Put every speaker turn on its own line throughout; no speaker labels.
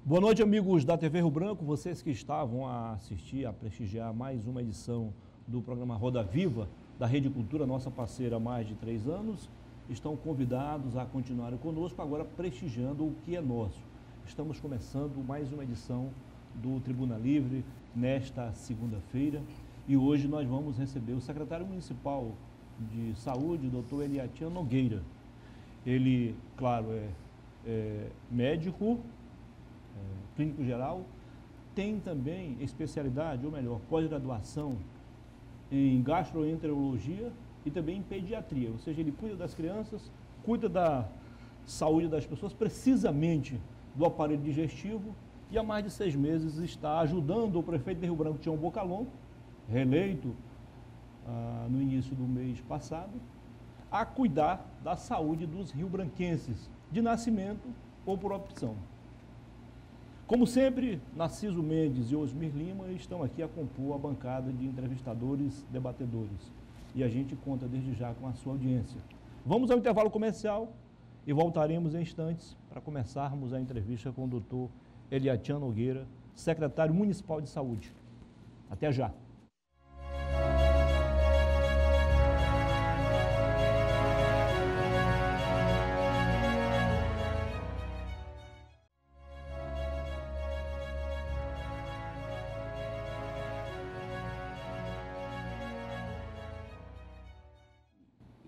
Boa noite, amigos da TV Rio Branco, vocês que estavam a assistir, a prestigiar mais uma edição do programa Roda Viva, da Rede Cultura, nossa parceira há mais de 3 anos, estão convidados a continuarem conosco, agora prestigiando o que é nosso. Estamos começando mais uma edição do Tribuna Livre, nesta segunda-feira, e hoje nós vamos receber o secretário municipal de saúde, doutor Eliatian Nogueira. Ele, claro, é médico, clínico geral, tem também especialidade, ou melhor, pós-graduação em gastroenterologia e também em pediatria, ou seja, ele cuida das crianças, cuida da saúde das pessoas, precisamente do aparelho digestivo, e há mais de 6 meses está ajudando o prefeito de Rio Branco, Tião Bocalon, reeleito no início do mês passado, a cuidar da saúde dos riobranquenses, de nascimento ou por opção. Como sempre, Narciso Mendes e Osmir Lima estão aqui a compor a bancada de entrevistadores, debatedores. E a gente conta desde já com a sua audiência. Vamos ao intervalo comercial e voltaremos em instantes para começarmos a entrevista com o doutor Eliatian Nogueira, secretário municipal de saúde. Até já.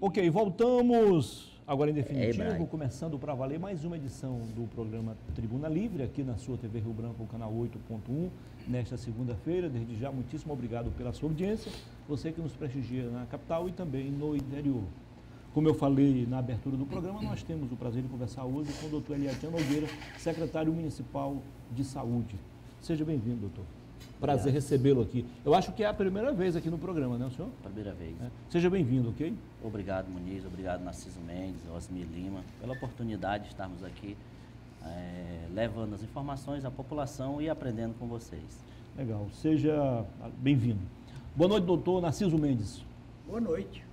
Ok, voltamos agora em definitivo, começando para valer mais uma edição do programa Tribuna Livre, aqui na sua TV Rio Branco, canal 8.1, nesta segunda-feira. Desde já, muitíssimo obrigado pela sua audiência, você que nos prestigia na capital e também no interior. Como eu falei na abertura do programa, nós temos o prazer de conversar hoje com o doutor Eliatian Nogueira, secretário municipal de saúde. Seja bem-vindo, doutor. Prazer recebê-lo aqui. Eu acho que é a primeira vez aqui no programa, né, senhor?
Primeira vez.
Seja bem-vindo, ok?
Obrigado, Muniz. Obrigado, Narciso Mendes, Osmir Lima, pela oportunidade de estarmos aqui levando as informações à população e aprendendo com vocês.
Legal. Seja bem-vindo. Boa noite, doutor Narciso Mendes.
Boa noite.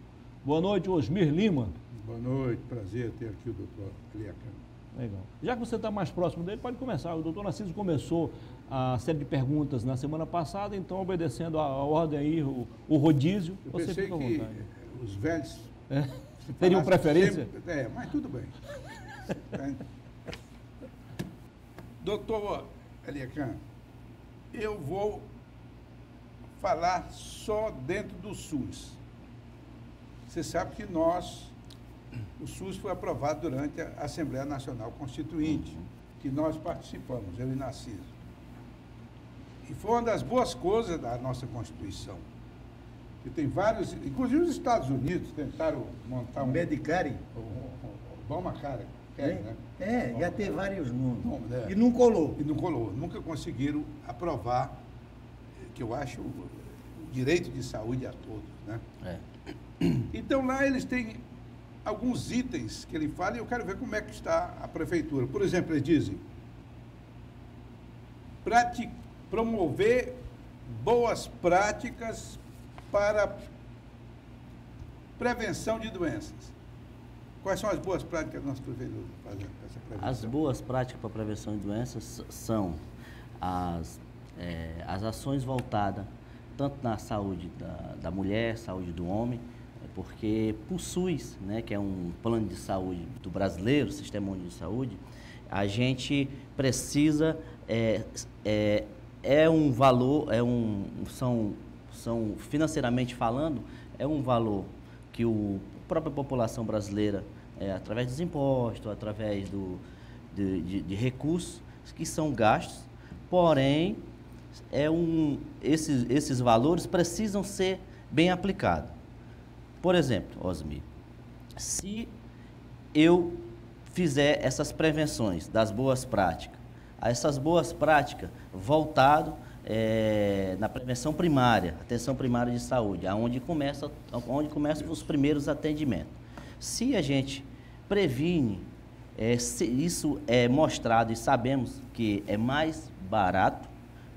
Boa noite, Osmir Lima.
Boa noite. Prazer ter aqui o doutor Eliatian.
Legal. Já que você está mais próximo dele, pode começar. O doutor Narciso começou a série de perguntas na semana passada, então, obedecendo a ordem aí, o rodízio,
eu
você fica à vontade.
Que os velhos
teriam preferência?
Sempre, mas tudo bem. Doutor Eliatian, eu vou falar só dentro do SUS. Você sabe que o SUS foi aprovado durante a Assembleia Nacional Constituinte, que nós participamos, eu e Narciso. E foi uma das boas coisas da nossa Constituição. Que tem vários, inclusive os Estados Unidos tentaram montar um
Medicare.
Obamacare, né?
Já tem vários nomes.
É.
E não colou.
E não colou. Nunca conseguiram aprovar, que eu acho, o direito de saúde a todos, né? Então lá eles têm alguns itens que ele fala e eu quero ver como é que está a prefeitura. Por exemplo, eles dizem promover boas práticas para prevenção de doenças. Quais são as boas práticas que a nossa prefeitura faz essa prevenção?
As boas práticas para prevenção de doenças são as ações voltadas tanto na saúde da mulher, saúde do homem, porque o SUS, né, que é um plano de saúde do brasileiro, Sistema Único de Saúde, a gente precisa, um valor, são financeiramente falando, é um valor que a própria população brasileira, através dos impostos, através de recursos que são gastos, porém, esses valores precisam ser bem aplicados. Por exemplo, Osmir, se eu fizer essas prevenções das boas práticas, essas boas práticas voltado na prevenção primária, atenção primária de saúde, onde começam os primeiros atendimentos. Se a gente previne, se isso é mostrado e sabemos que é mais barato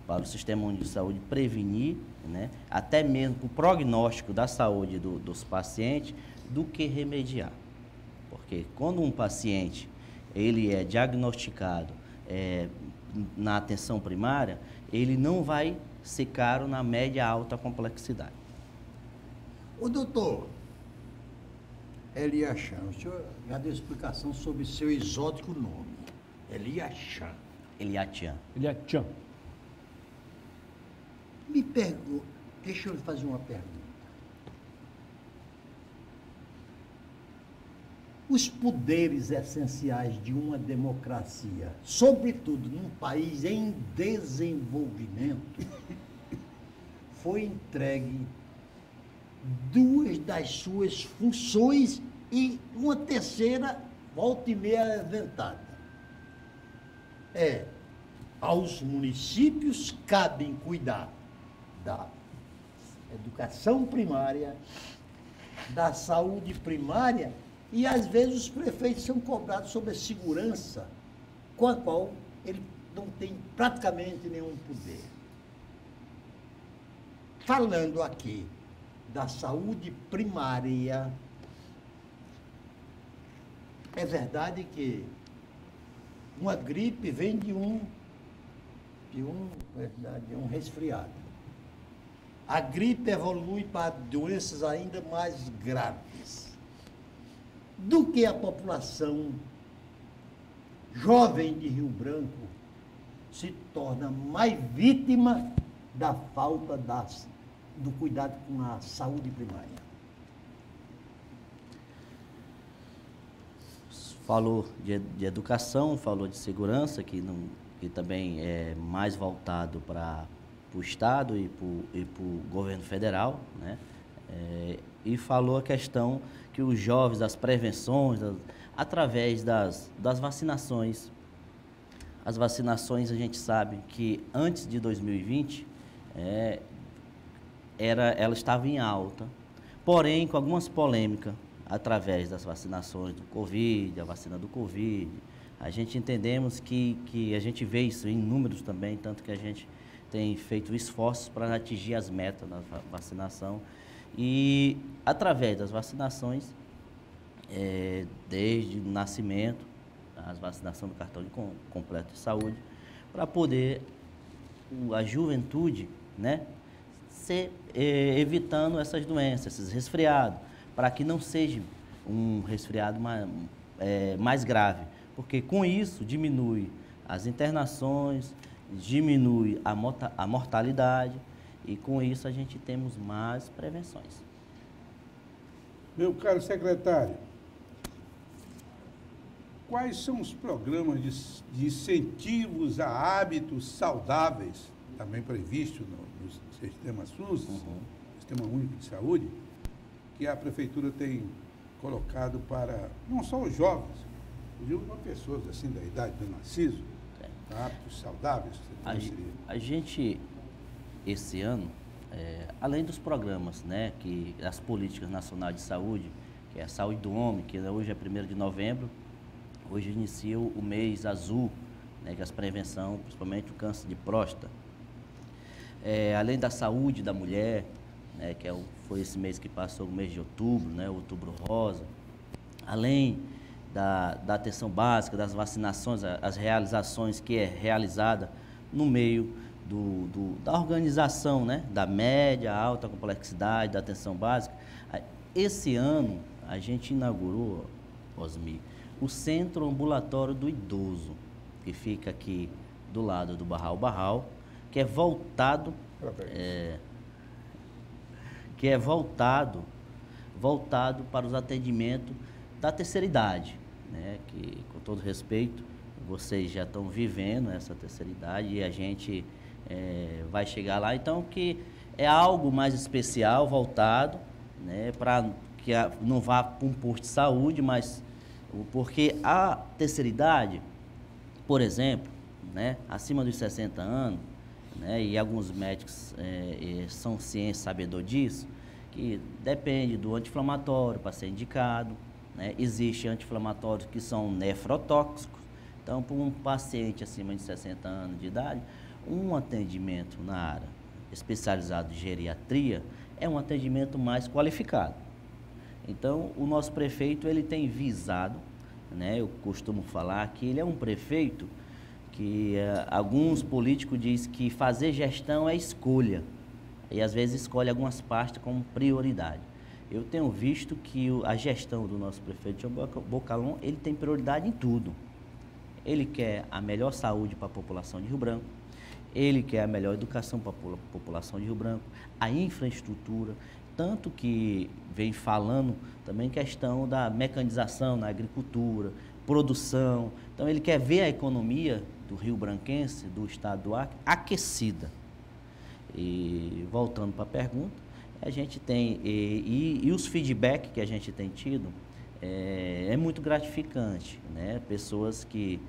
para o Sistema Único de Saúde prevenir, né, até mesmo o prognóstico da saúde dos pacientes, do que remediar. Porque quando um paciente ele é diagnosticado na atenção primária, ele não vai ser caro na média alta complexidade.
Ô doutor, Eliachan, o senhor já deu explicação sobre seu exótico nome. Eliachan.
Eliatian.
Ele é tchan.
Me pergunto, deixa eu lhe fazer uma pergunta. Os poderes essenciais de uma democracia, sobretudo num país em desenvolvimento, foi entregue duas das suas funções e uma terceira, volta e meia, inventada. Aos municípios cabem cuidar da educação primária, da saúde primária, e às vezes os prefeitos são cobrados sobre a segurança, com a qual ele não tem praticamente nenhum poder. Falando aqui da saúde primária, é verdade que uma gripe vem de um resfriado. A gripe evolui para doenças ainda mais graves. Do que a população jovem de Rio Branco se torna mais vítima da falta do cuidado com a saúde primária.
Falou de educação, falou de segurança, que também é mais voltado para o Estado e para o governo federal, né? E falou a questão que os jovens, das prevenções, através das vacinações. As vacinações, a gente sabe que antes de 2020, ela estava em alta, porém com algumas polêmicas, através das vacinações do Covid, a vacina do Covid. A gente entendemos que a gente vê isso em números também, tanto que a gente tem feito esforços para atingir as metas da vacinação. E através das vacinações, desde o nascimento, a vacinação do cartão completo de saúde, para poder a juventude, né, ser evitando essas doenças, esses resfriados, para que não seja um resfriado mais grave, porque com isso diminui as internações, diminui a mortalidade e com isso a gente temos mais prevenções.
Meu caro secretário, quais são os programas de incentivos a hábitos saudáveis, também previstos no Sistema SUS, Sistema Único de Saúde, que a Prefeitura tem colocado para, não só os jovens, inclusive para pessoas assim da idade do Narciso, hábitos saudáveis?
A gente, esse ano, além dos programas, né, as políticas nacionais de saúde, que é a saúde do homem, que hoje é 1º de novembro, hoje inicia o mês azul, né, que é a prevenção, principalmente o câncer de próstata. Além da saúde da mulher, né, que foi esse mês que passou, o mês de outubro, né, Outubro Rosa. Além da atenção básica, das vacinações, as realizações que é realizada no meio da organização, né, da média, alta complexidade, da atenção básica. Esse ano, a gente inaugurou, Osmi, o Centro Ambulatório do Idoso, que fica aqui do lado do Barral, que é voltado para os atendimentos da terceira idade, né? Que, com todo respeito, vocês já estão vivendo essa terceira idade e a gente vai chegar lá. Então, que é algo mais especial, voltado, né, para que não vá para um posto de saúde, mas porque a terceira idade, por exemplo, né, acima dos 60 anos, né, e alguns médicos são cientes, sabedor disso, que depende do anti-inflamatório para ser indicado, né? Existem anti-inflamatórios que são nefrotóxicos. Então, para um paciente acima de 60 anos de idade, um atendimento na área especializado em geriatria é um atendimento mais qualificado. Então, o nosso prefeito ele tem visado, né, eu costumo falar que ele é um prefeito que alguns políticos dizem que fazer gestão é escolha. E às vezes escolhe algumas pastas como prioridade. Eu tenho visto que a gestão do nosso prefeito João Bocalhon, ele tem prioridade em tudo. Ele quer a melhor saúde para a população de Rio Branco, ele quer a melhor educação para a população de Rio Branco, a infraestrutura, tanto que vem falando também questão da mecanização na agricultura, produção. Então ele quer ver a economia do Rio Branquense, do estado do Acre, aquecida. E voltando para a pergunta, a gente tem, e os feedbacks que a gente tem tido é muito gratificante, né? Pessoas que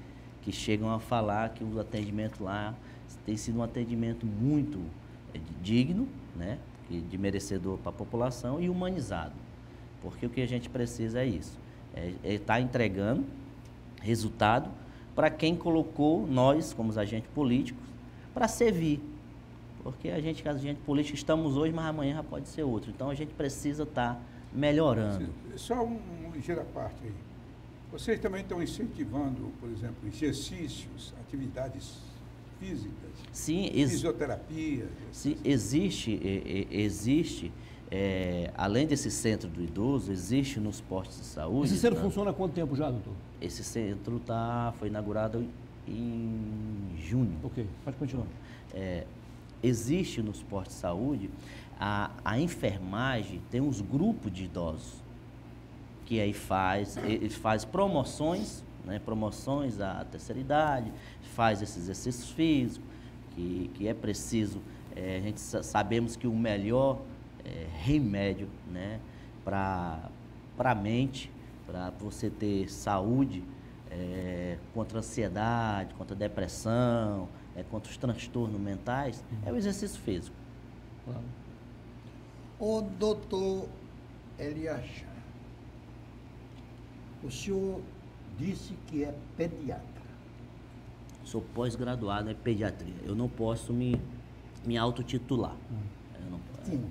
chegam a falar que o atendimento lá tem sido um atendimento muito digno, né? De merecedor para a população e humanizado, porque o que a gente precisa é isso, estar entregando resultado para quem colocou nós, como os agentes políticos, para servir. Porque a gente político, estamos hoje, mas amanhã já pode ser outro. Então, a gente precisa estar melhorando.
Só um ligeira parte aí. Vocês também estão incentivando, por exemplo, exercícios, atividades físicas?
Sim,
fisioterapia?
Sim, existe além desse centro do idoso, existe nos postos de saúde...
Esse centro funciona há quanto tempo já, doutor?
Esse centro foi inaugurado em junho.
Ok, pode continuar.
Existe nos postos de saúde, a enfermagem tem uns grupos de idosos, que aí faz promoções, né, promoções à terceira idade, faz esses exercícios físicos, que é preciso, a gente sabemos que o melhor remédio, né, para a mente, para você ter saúde, contra a ansiedade, contra a depressão, contra os transtornos mentais, é o exercício físico.
Claro.
O doutor Eliachar, o senhor disse que é pediatra.
Sou pós-graduado em pediatria. Eu não posso me autotitular. Eu não,
Sim.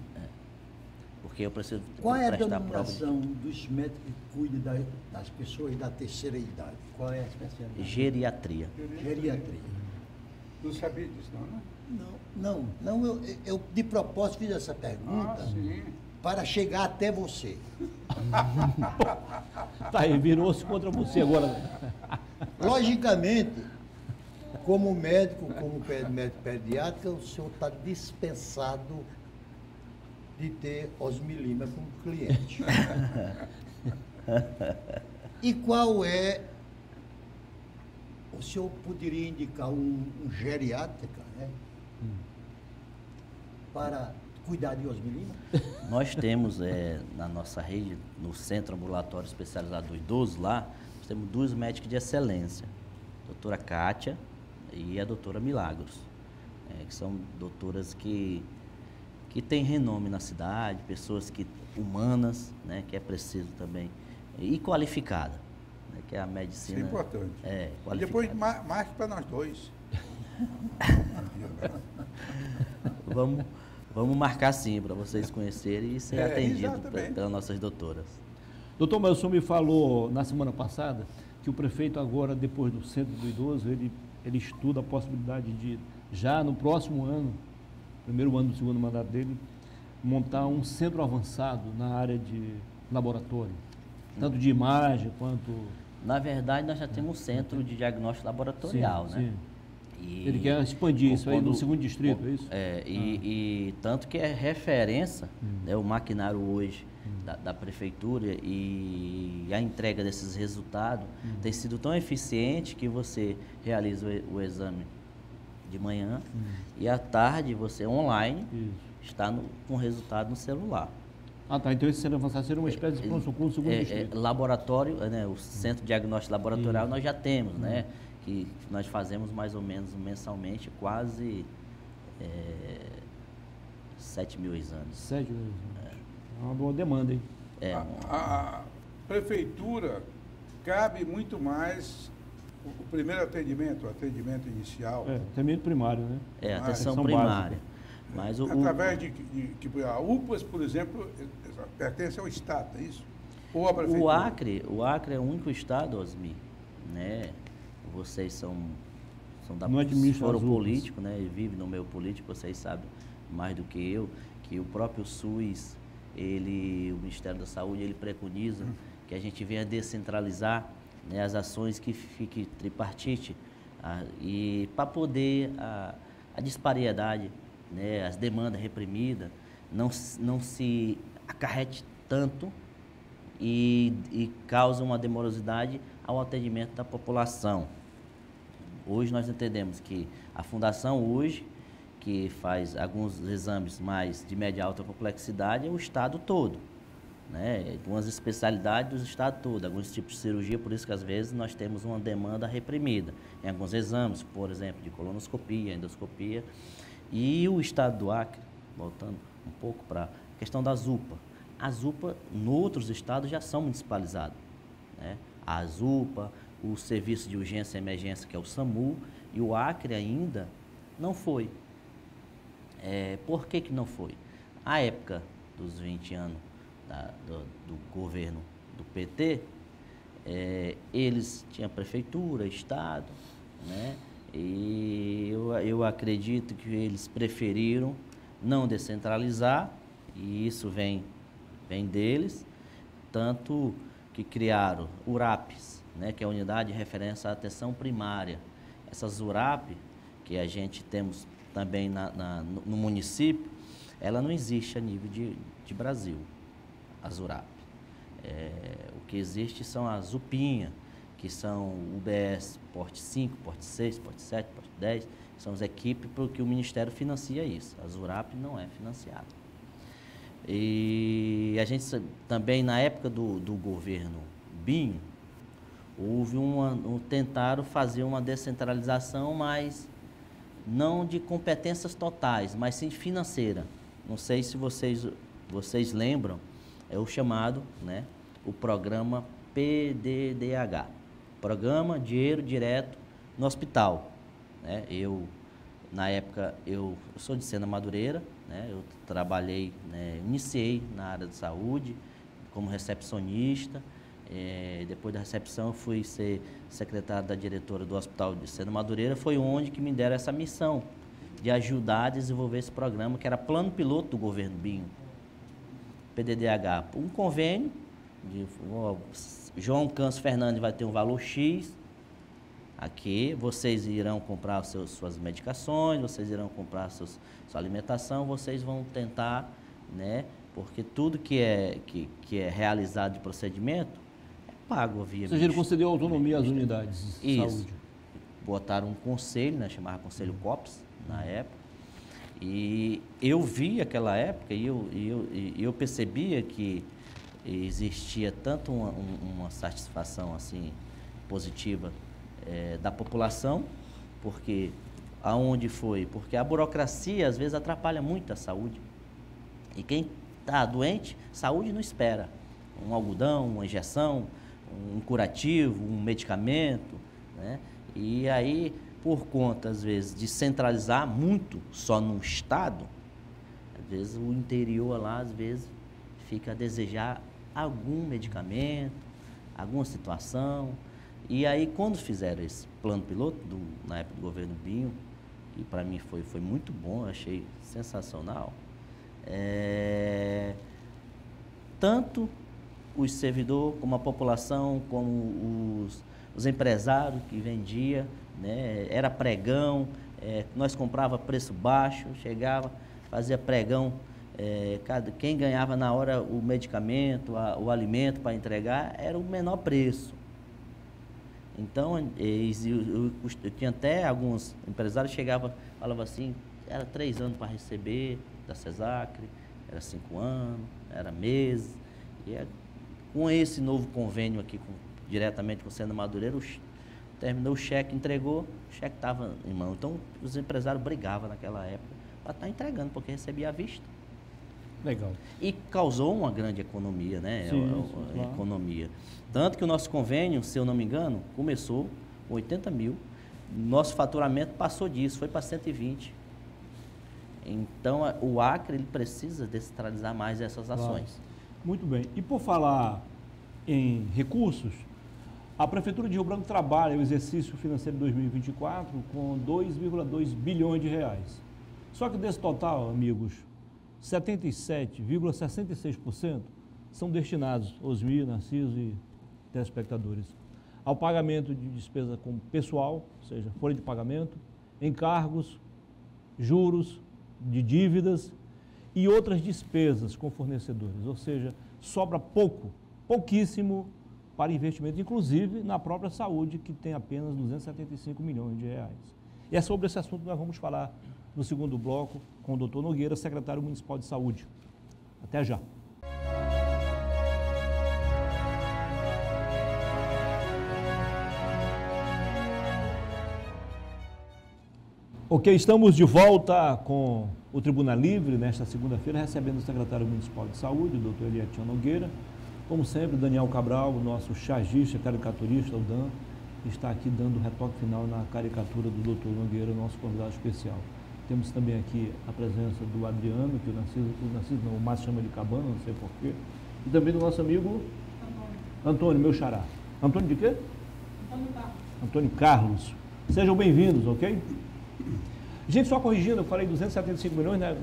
porque eu preciso
Qual é a
prestar prova de...
denominação dos médicos que cuidam das pessoas da terceira idade? Qual é a especialidade?
Geriatria.
Geriatria.
Não sabia disso, não, né?
Não, eu de propósito fiz essa pergunta para chegar até você.
Tá aí, virou-se contra você agora.
Logicamente, como médico médico pediátrico, o senhor está dispensado de ter Osmilima como cliente. E qual é... O senhor poderia indicar um geriátrica, né? Para cuidar de Osmilima?
Nós temos na nossa rede, no Centro Ambulatório Especializado do Idoso, lá, nós temos 2 médicos de excelência, a doutora Kátia e a doutora Milagros, que são doutoras que têm renome na cidade, pessoas humanas, né, que é preciso também, e qualificada, né, que é a medicina...
Isso é importante.
Qualificada.
E depois marque para nós dois.
Vamos marcar sim, para vocês conhecerem e ser atendidos pelas nossas doutoras.
Doutor, mas o senhor me falou na semana passada que o prefeito agora, depois do Centro do Idoso, ele estuda a possibilidade de, já no próximo ano, primeiro ano do segundo mandato dele, montar um centro avançado na área de laboratório, tanto de imagem quanto...
Na verdade, nós já temos um centro de diagnóstico laboratorial,
sim,
né?
Sim.
E
ele quer expandir isso aí no segundo distrito, é isso?
E tanto que é referência, né, o maquinário hoje da prefeitura e a entrega desses resultados tem sido tão eficiente que você realiza o exame de manhã e à tarde você online está com o resultado no celular.
Ah, tá. Então esse centro avançado seria uma espécie de pronto-socorro no segundo distrito.
Laboratório, né, o centro de diagnóstico laboratorial nós já temos, né? Que nós fazemos mais ou menos mensalmente quase 7 mil exames.
7 mil exames. É uma boa demanda, hein?
A prefeitura cabe muito mais o primeiro atendimento, o atendimento inicial.
Atendimento primário, né?
Atenção primária. Mas
através de a UPAs, por exemplo, pertence ao Estado, é isso? Ou à prefeitura?
O Acre é o único estado, Osmi, né? Vocês são
não administra
foro
as UPAs.
político, né? Ele vive no meio político, vocês sabem mais do que eu, que o próprio SUS, o Ministério da Saúde, ele preconiza que a gente venha descentralizar, né, as ações que fique tripartite, e para poder a disparidade, né, as demandas reprimidas, não se acarrete tanto e causa uma demorosidade ao atendimento da população. Hoje nós entendemos que a Fundação hoje, que faz alguns exames mais de média e alta complexidade, é o estado todo, né? Algumas especialidades do estado todo, alguns tipos de cirurgia, por isso que às vezes nós temos uma demanda reprimida em alguns exames, por exemplo, de colonoscopia, endoscopia. E o estado do Acre, voltando um pouco para a questão das UPA. As UPA, em outros estados, já são municipalizadas, né? As UPA, o Serviço de Urgência e Emergência, que é o SAMU, e o Acre ainda não foi. Por que não foi? A época dos 20 anos do governo do PT, eles tinham prefeitura, estado, né? E eu acredito que eles preferiram não descentralizar, e isso vem deles, tanto que criaram URAPs, né, que é a Unidade de Referência à Atenção Primária. Essas URAP, que a gente temos também no município, ela não existe a nível de Brasil, as URAP. O que existe são as UPinha, que são UBS Porte 5, Porte 6, Porte 7, Porte 10, são as equipes porque o Ministério financia isso. As URAP não é financiada. E a gente também, na época do governo Binho, houve tentaram fazer uma descentralização, mas não de competências totais, mas sim financeira. Não sei se vocês lembram, é o chamado, né, o programa PDDH, Programa Dinheiro Direto no Hospital, né? Na época, eu sou de Sena Madureira, né? Eu trabalhei, né, iniciei na área de saúde como recepcionista. Depois da recepção, eu fui ser secretário da diretora do Hospital de Sena Madureira. Foi onde que me deram essa missão de ajudar a desenvolver esse programa, que era plano piloto do governo Binho, PDDH. Um convênio, João Câncio Fernandes vai ter um valor X, aqui vocês irão comprar suas medicações, vocês irão comprar sua alimentação, vocês vão tentar, né, porque tudo que é realizado de procedimento é pago via...
Ou seja, ele concedeu autonomia às unidades de
Isso.
saúde.
Botaram um conselho, né, chamava Conselho COPS, na época, e eu vi aquela época e eu percebia que existia tanto uma satisfação assim positiva da população, porque aonde foi? Porque a burocracia às vezes atrapalha muito a saúde. E quem está doente, saúde não espera. Um algodão, uma injeção, um curativo, um medicamento, né? E aí, por conta, às vezes, de centralizar muito só no estado, às vezes o interior lá, às vezes, fica a desejar algum medicamento, alguma situação. E aí, quando fizeram esse plano piloto, na época do governo Binho, e para mim foi muito bom, eu achei sensacional, tanto os servidores, como a população, como os empresários que vendiam, né, era pregão, nós comprava preço baixo, chegava, fazia pregão, quem ganhava na hora o medicamento, o alimento para entregar, era o menor preço. Então, eu tinha até alguns empresários chegavam, falavam assim, era 3 anos para receber da CESACRE, era 5 anos, era meses. E com esse novo convênio aqui, diretamente com o Sena Madureira, terminou o cheque, entregou, o cheque estava em mão. Então, os empresários brigavam naquela época para estar entregando, porque recebia à vista.
Legal.
E causou uma grande economia, né?
Sim, claro.
Economia. Tanto que o nosso convênio, se eu não me engano, começou com 80 mil. Nosso faturamento passou disso, foi para 120. Então, o Acre ele precisa descentralizar mais essas ações.
Claro. Muito bem. E por falar em recursos, A Prefeitura de Rio Branco trabalha o exercício financeiro de 2024 com 2,2 bilhões de reais. Só que desse total, amigos, 77,66% são destinados, Osmir, Narciso e telespectadores, ao pagamento de despesa com pessoal, ou seja, folha de pagamento, encargos, juros de dívidas e outras despesas com fornecedores, ou seja, sobra pouquíssimo para investimento, inclusive na própria saúde, que tem apenas 275 milhões de reais. E é sobre esse assunto que nós vamos falar no segundo bloco com o Dr. Nogueira, secretário municipal de saúde. Até já. Ok, estamos de volta com o Tribuna Livre, nesta segunda-feira, recebendo o secretário municipal de saúde, o Dr. Eliatian Nogueira. Como sempre, Daniel Cabral, o nosso chargista, caricaturista, o Dan, está aqui dando o retoque final na caricatura do Dr. Nogueira, nosso convidado especial. Temos também aqui a presença do Adriano, que o Márcio chama de Cabana, não sei porquê, e também do nosso amigo Antônio, meu xará. Antônio de quê? Antônio Carlos. Sejam bem-vindos, ok? Gente, só corrigindo, eu falei 275 milhões, né?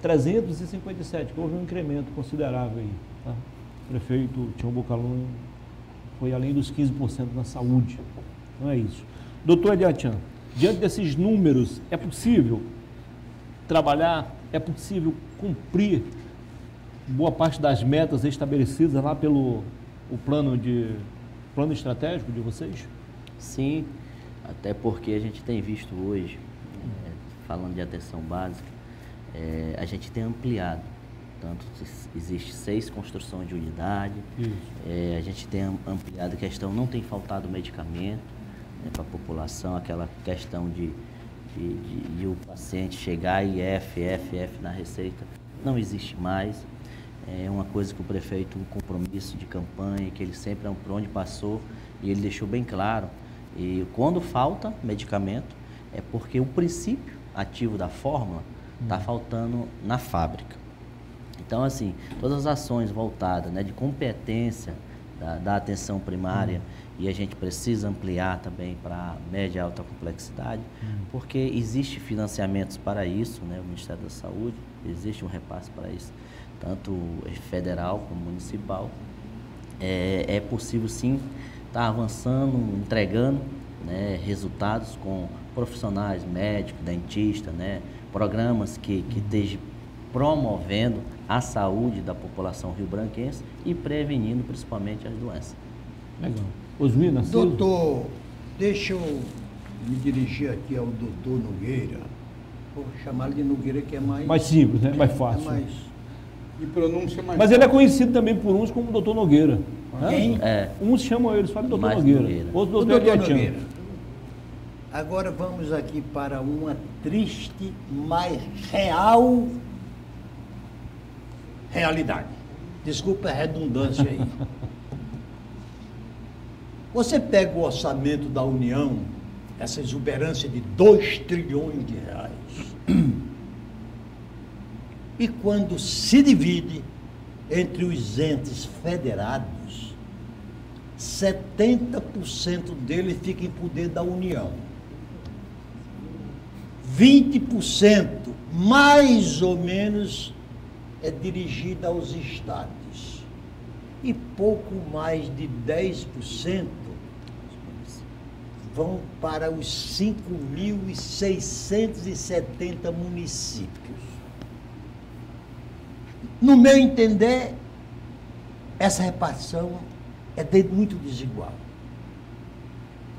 357, que houve um incremento considerável aí, tá? O prefeito Tião Bocalhão foi além dos 15% na saúde. Não é isso. Doutor Eliatian, diante desses números, é possível trabalhar, é possível cumprir boa parte das metas estabelecidas lá pelo plano estratégico de vocês?
Sim, até porque a gente tem visto hoje, falando de atenção básica, a gente tem ampliado. Tanto existe 6 construções de unidade, a gente tem ampliado a questão, não tem faltado medicamento, né, para a população, aquela questão de o paciente chegar e F na receita, não existe mais. É uma coisa que o prefeito, um compromisso de campanha, que ele sempre, por onde passou, e ele deixou bem claro. E quando falta medicamento, é porque o princípio ativo da fórmula está faltando na fábrica. Então, assim, todas as ações voltadas, né, de competência da atenção primária, e a gente precisa ampliar também para média e alta complexidade, porque existe financiamentos para isso, né, o Ministério da Saúde, existe um repasse para isso, tanto federal como municipal. É possível, sim, estar avançando, entregando, né, resultados com profissionais, médicos, dentistas, né, programas que estejam promovendo a saúde da população rio-branquense e prevenindo principalmente as doenças.
Legal. Osmir, Narciso?
Doutor, deixa eu me dirigir aqui ao doutor Nogueira. Vou chamar ele de Nogueira, que é mais
simples, né? Mais fácil.
E pronúncia mais
Mas ele é conhecido também por uns como Dr. Nogueira.
Quem?
Uns chamam eles, falam Dr.
Mais
Nogueira. Outros Dr. Eliatian.
Agora vamos aqui para uma triste, mas real realidade. Desculpa a redundância aí. Você pega o orçamento da União, essa exuberância de 2 trilhões de reais, e quando se divide entre os entes federados, 70% dele fica em poder da União. 20%, mais ou menos, é dirigida aos estados. E pouco mais de 10% vão para os 5.670 municípios. No meu entender, essa repartição é muito desigual.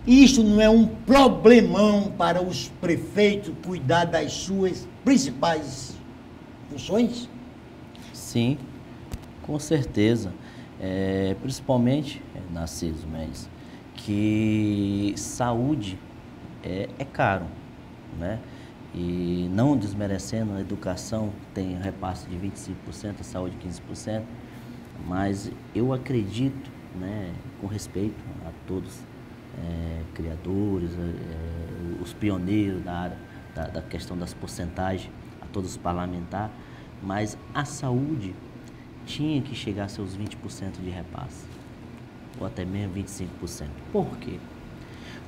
E isso não é um problemão para os prefeitos cuidar das suas principais funções?
Sim, com certeza. Principalmente, Narciso Mendes, que saúde é caro, né? E não desmerecendo, a educação tem repasse de 25%, a saúde 15%, mas eu acredito, né, com respeito a todos, criadores, os pioneiros da área, da questão das porcentagens, a todos os parlamentares, mas a saúde tinha que chegar a seus 20% de repasse. ou até mesmo 25%. Por quê?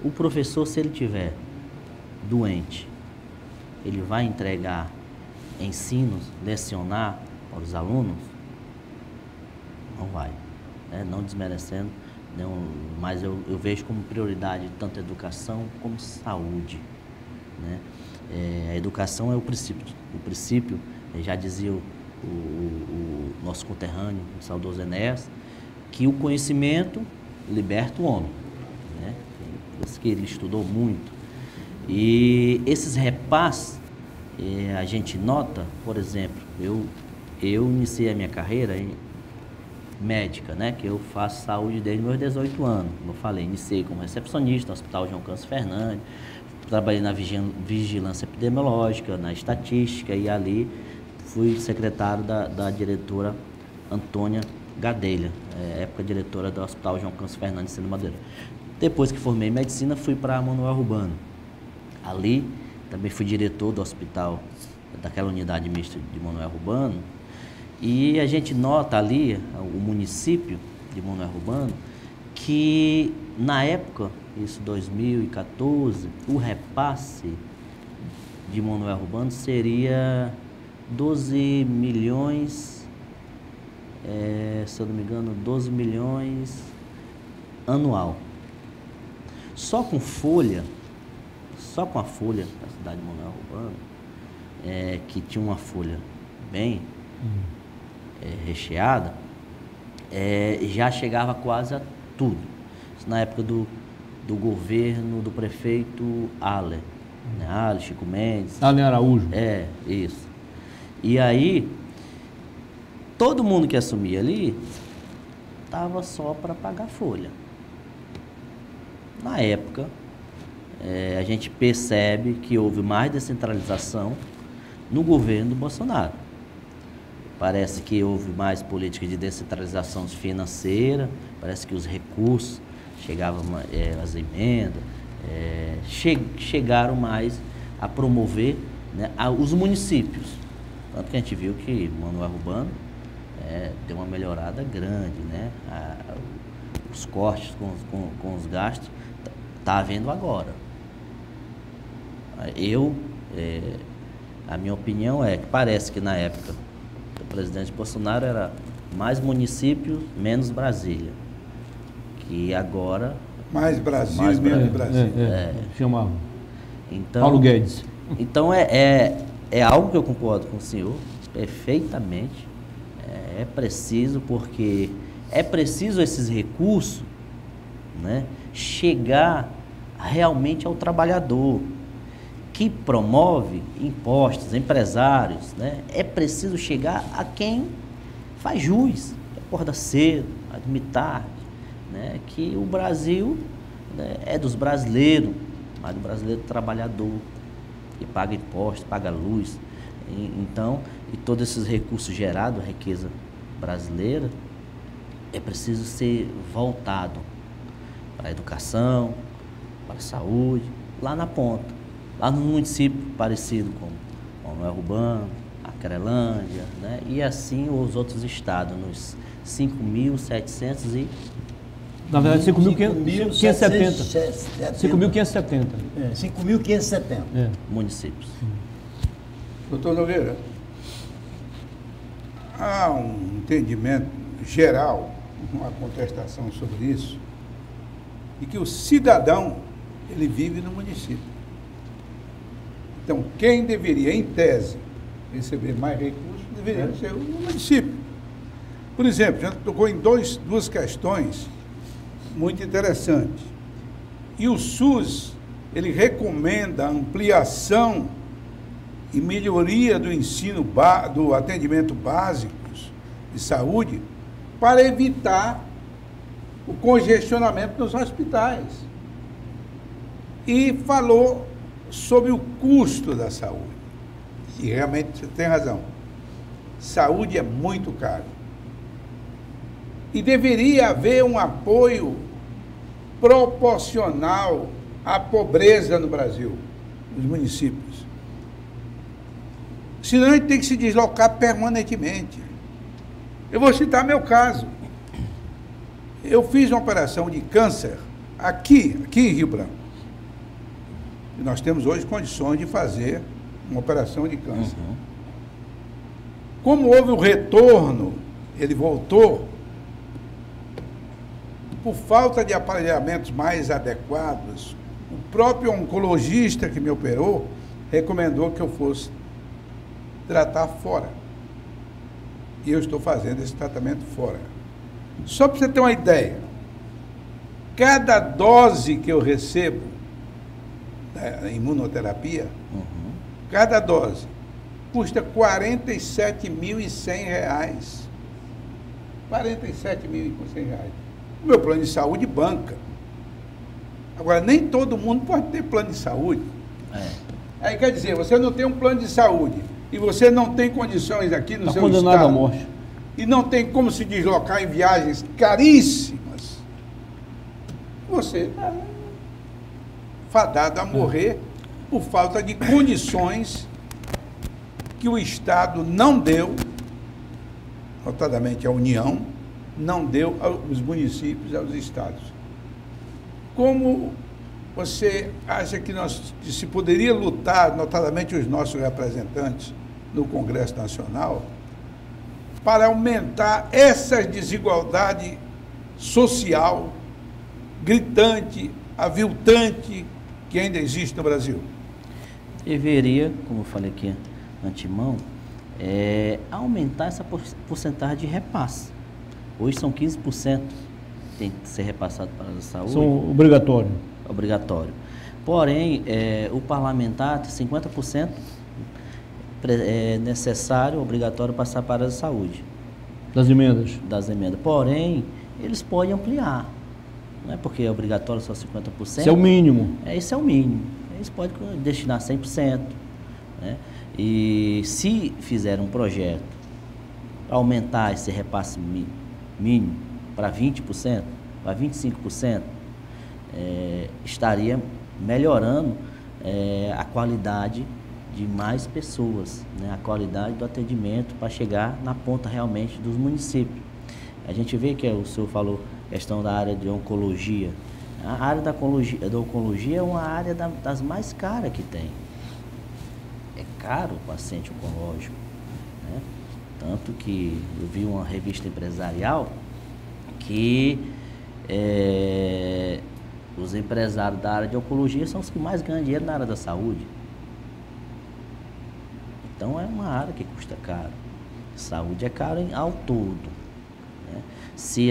O professor, se ele tiver doente, ele vai entregar ensinos, lecionar para os alunos? Não vai, né? Não desmerecendo, mas eu vejo como prioridade tanto a educação como saúde, né? A educação é o princípio, já dizia o nosso conterrâneo, o saudoso Enéas, que o conhecimento liberta o homem, né? Por isso que ele estudou muito. E esses repasses, a gente nota, por exemplo, eu iniciei a minha carreira médica, né? Que eu faço saúde desde meus 18 anos. Como eu falei, iniciei como recepcionista no Hospital João Câncer Fernandes, trabalhei na vigilância epidemiológica, na estatística, e ali fui secretário da diretora Antônia Gadelha, época diretora do Hospital João Câncer Fernandes, de Madeira. Depois que formei em medicina, fui para Manoel Urbano. Ali também fui diretor do hospital, daquela unidade mista de Manoel Urbano, e a gente nota ali, o município de Manoel Urbano, que na época, isso 2014, o repasse de Manoel Urbano seria 12 milhões, se eu não me engano, 12 milhões anual. Só com a folha da cidade de Manoel Urbano, que tinha uma folha bem recheada, já chegava quase a tudo. Isso na época do governo do prefeito Aller, né? Aller, Chico Mendes.
Aller Araújo.
Isso. E aí, todo mundo que assumia ali, estava só para pagar folha. Na época, a gente percebe que houve mais descentralização no governo do Bolsonaro. Parece que houve mais política de descentralização financeira, parece que os recursos chegavam, as emendas, chegaram mais a promover, né, os municípios. Tanto que a gente viu que Manoel Urbano deu uma melhorada grande, né? Os cortes com os gastos está havendo agora. A minha opinião é que parece que na época do presidente Bolsonaro era mais município, menos Brasília. Que agora...
Mais Brasil e menos Brasília.
Chamava.
Então,
Paulo Guedes.
Então é algo que eu concordo com o senhor perfeitamente. É preciso, porque é preciso esses recursos, né, chegar realmente ao trabalhador, que promove impostos, empresários, né? É preciso chegar a quem faz jus, que acorda cedo, vai dormir tarde, né? Que o Brasil, né, é dos brasileiros, mas do brasileiro trabalhador, que paga impostos, paga luz. Então, e todos esses recursos gerados, a riqueza brasileira, é preciso ser voltado para a educação, para a saúde, lá na ponta. Lá no município parecido com Manoel Urbano, a Crelândia, né? E assim os outros estados, nos 5.700 e...
Na verdade, 5.570. 5.570.
5.570.
municípios.
Doutor Nogueira, há um entendimento geral, uma contestação sobre isso, de que o cidadão, ele vive no município. Então, quem deveria, em tese, receber mais recursos, deveria ser o município. Por exemplo, já tocou em duas questões muito interessantes. E o SUS, ele recomenda a ampliação e melhoria do ensino, do atendimento básico de saúde, para evitar o congestionamento nos hospitais. E falou sobre o custo da saúde. E realmente você tem razão. Saúde é muito caro. E deveria haver um apoio proporcional à pobreza no Brasil, nos municípios. Senão a gente tem que se deslocar permanentemente. Eu vou citar meu caso. Eu fiz uma operação de câncer aqui em Rio Branco. E nós temos hoje condições de fazer uma operação de câncer. Como houve o retorno, ele voltou, por falta de aparelhamentos mais adequados, o próprio oncologista que me operou recomendou que eu fosse tratar fora. E eu estou fazendo esse tratamento fora. Só para você ter uma ideia, cada dose que eu recebo da imunoterapia, cada dose custa R$ 47.100. R$ 47.100. O meu plano de saúde banca. Agora, nem todo mundo pode ter plano de saúde. Aí quer dizer, você não tem um plano de saúde e você não tem condições aqui no seu estado.
Condenado à morte.
E não tem como se deslocar em viagens caríssimas. Você é fadado a morrer por falta de condições que o Estado não deu, notadamente a União, não deu aos municípios e aos estados. Como você acha que se poderia lutar, notadamente os nossos representantes no Congresso Nacional, para aumentar essa desigualdade social gritante, aviltante, que ainda existe no Brasil?
Deveria, como eu falei aqui antemão, aumentar essa porcentagem de repasse. Hoje são 15%, tem que ser repassado para a saúde.
São obrigatório.
Obrigatório. Porém, o parlamentar tem 50% necessário, obrigatório passar para a saúde.
Das emendas.
Das emendas. Porém, eles podem ampliar. Não é porque é obrigatório só 50%.
Isso é o mínimo.
Esse é o mínimo. Eles podem destinar 100%. Né? E se fizer um projeto para aumentar esse repasse mínimo para 20%, para 25%, estaria melhorando a qualidade de mais pessoas, né? A qualidade do atendimento para chegar na ponta realmente dos municípios. A gente vê que o senhor falou questão da área de oncologia. A área da oncologia é uma área das mais caras que tem. É caro o paciente oncológico, né? Tanto que eu vi uma revista empresarial que os empresários da área de oncologia são os que mais ganham dinheiro na área da saúde. Então é uma área que custa caro. Saúde é caro ao todo, né? Se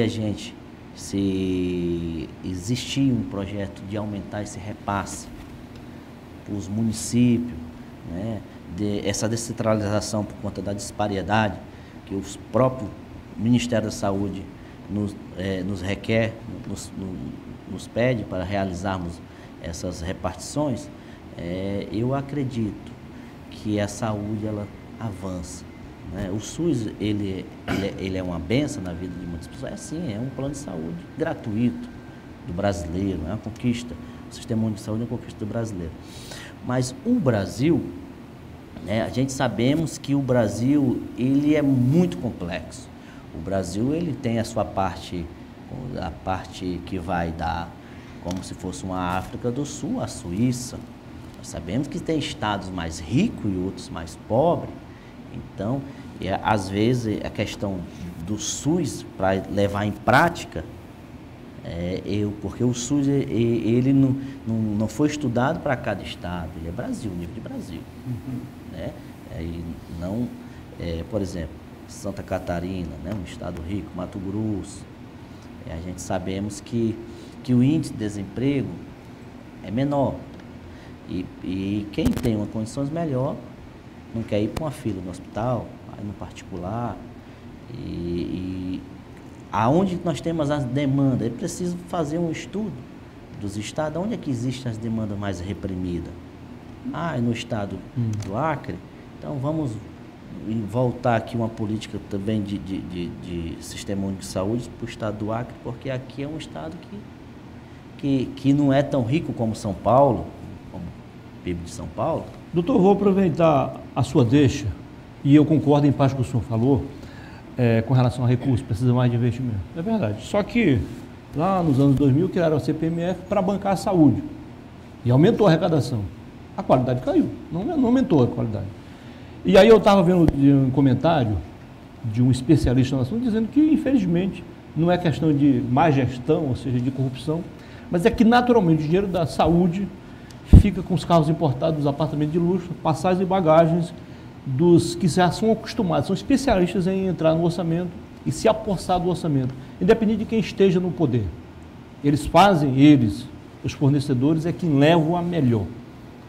existir um projeto de aumentar esse repasse para os municípios, né? Essa descentralização por conta da disparidade que o próprio Ministério da Saúde nos requer, nos pede para realizarmos essas repartições, eu acredito que a saúde ela avança, né? O SUS ele é uma benção na vida de muitas pessoas. É um plano de saúde gratuito do brasileiro, é uma conquista. O sistema único de saúde é uma conquista do brasileiro. Mas o Brasil, né, a gente sabemos que o Brasil ele é muito complexo. O Brasil ele tem a sua parte, a parte que vai dar como se fosse uma África do Sul, a Suíça. Nós sabemos que tem estados mais ricos e outros mais pobres. Então, às vezes, a questão do SUS, para levar em prática, porque o SUS ele não foi estudado para cada estado, ele é Brasil, nível de Brasil. Né? Por exemplo, Santa Catarina, né? Um estado rico, Mato Grosso, a gente sabemos que o índice de desemprego é menor. E quem tem uma condições melhor não quer ir para uma fila no hospital, vai no particular. E aonde nós temos as demandas, é preciso fazer um estudo dos estados, onde é que existem as demandas mais reprimidas. É no estado do Acre, então vamos voltar aqui uma política também de sistema único de saúde para o estado do Acre, porque aqui é um estado que não é tão rico como São Paulo, como o PIB de São Paulo.
Doutor, vou aproveitar a sua deixa, e eu concordo em parte com o que o senhor falou, com relação a recursos, precisa mais de investimento. É verdade. Só que lá nos anos 2000, criaram a CPMF para bancar a saúde. E aumentou a arrecadação. A qualidade caiu, não aumentou a qualidade. E aí eu estava vendo um comentário de um especialista no assunto dizendo que, infelizmente, não é questão de má gestão, ou seja, de corrupção, mas é que, naturalmente, o dinheiro da saúde fica com os carros importados, os apartamentos de luxo, passagens e bagagens dos que já são acostumados, são especialistas em entrar no orçamento e se apossar do orçamento, independente de quem esteja no poder. Eles fazem, os fornecedores, é quem levam a melhor.